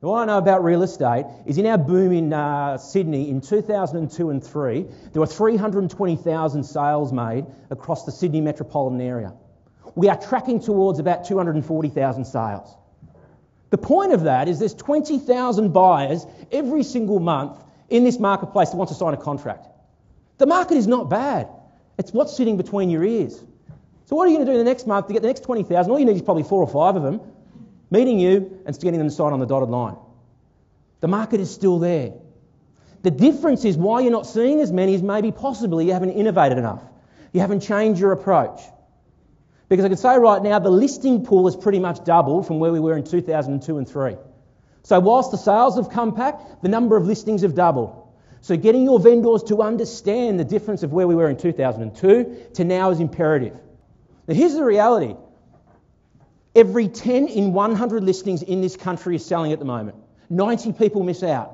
Now, what I know about real estate is in our boom in Sydney in 2002 and 3, there were 320,000 sales made across the Sydney metropolitan area. We are tracking towards about 240,000 sales. The point of that is there's 20,000 buyers every single month in this marketplace that wants to sign a contract. The market is not bad. It's what's sitting between your ears. So what are you going to do the next month to get the next 20,000? All you need is probably 4 or 5 of them meeting you and getting them to sign on the dotted line. The market is still there. The difference is why you're not seeing as many is maybe possibly you haven't innovated enough. You haven't changed your approach. Because I can say right now the listing pool has pretty much doubled from where we were in 2002 and 3. So whilst the sales have come back, the number of listings have doubled. So getting your vendors to understand the difference of where we were in 2002 to now is imperative. Now here's the reality. Every 10 in 100 listings in this country is selling at the moment. 90 people miss out.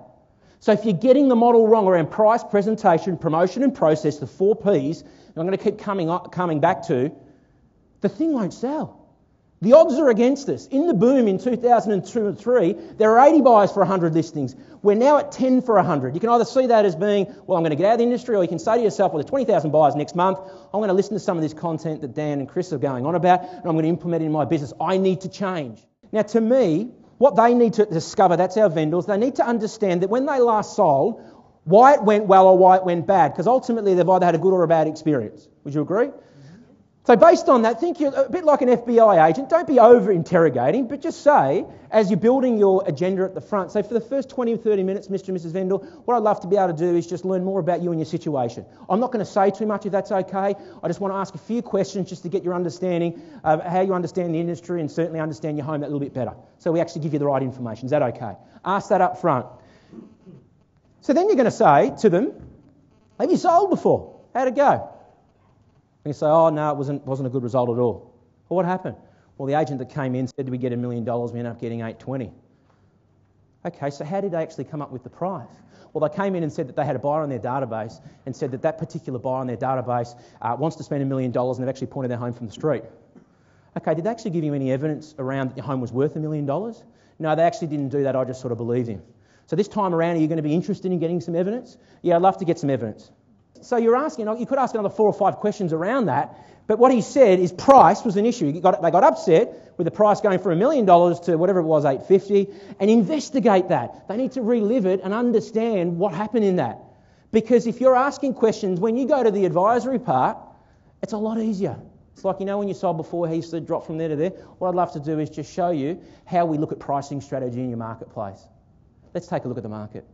So if you're getting the model wrong around price, presentation, promotion and process, the 4 Ps, and I'm going to keep coming back to, the thing won't sell. The odds are against us. In the boom in 2002 and 3, there are 80 buyers for 100 listings. We're now at 10 for 100. You can either see that as being, well, I'm going to get out of the industry, or you can say to yourself, well, there's 20,000 buyers next month. I'm going to listen to some of this content that Dan and Chris are going on about, and I'm going to implement it in my business. I need to change. Now, to me, what they need to discover, that's our vendors, they need to understand that when they last sold, why it went well or why it went bad, because ultimately they've either had a good or a bad experience. Would you agree? So based on that, think you're a bit like an FBI agent. Don't be over-interrogating, but just say, as you're building your agenda at the front, say for the first 20 or 30 minutes, Mr. and Mrs. Vendor, what I'd love to be able to do is just learn more about you and your situation. I'm not going to say too much if that's okay. I just want to ask a few questions just to get your understanding of how you understand the industry and certainly understand your home that little bit better. So we actually give you the right information. Is that okay? Ask that up front. So then you're going to say to them, have you sold before? How'd it go? And you say, oh, no, it wasn't a good result at all. Well, what happened? Well, the agent that came in said, did we get $1 million? We ended up getting 820. Okay, so how did they actually come up with the price? Well, they came in and said that they had a buyer on their database and said that that particular buyer on their database wants to spend $1 million and they've actually pointed their home from the street. Okay, did they actually give you any evidence around that your home was worth $1 million? No, they actually didn't do that. I just sort of believed him. So this time around, are you going to be interested in getting some evidence? Yeah, I'd love to get some evidence. So you're asking, you could ask another 4 or 5 questions around that, but what he said is price was an issue. They got upset with the price going from $1 million to whatever it was, $850, and investigate that. They need to relive it and understand what happened in that. Because if you're asking questions, when you go to the advisory part, it's a lot easier. It's like, when you sold before, he used to drop from there to there. What I'd love to do is just show you how we look at pricing strategy in your marketplace. Let's take a look at the market.